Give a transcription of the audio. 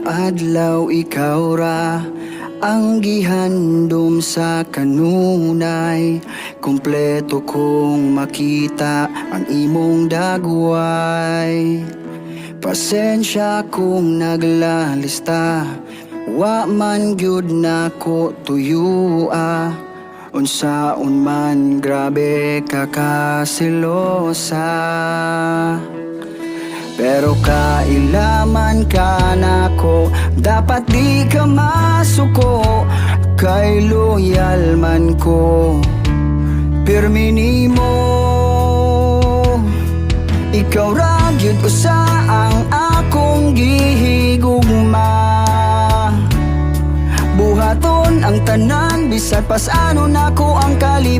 adlaw ikaw ra ang gihandom sa kanunay. Kompleto kong makita ang imong dagway. Pasensya kung naglalista, wa man gyud nako tuyua. Unsaon man grabe ka kaselosa, pero kailaman ka nako, dapat di ka masuko. Kay loyal man ko, pirmi nimo. Ikaw ra gyud usa ang akong gihigugma. Buhaton ang tanan, bisag pasano nako ang kalibutan.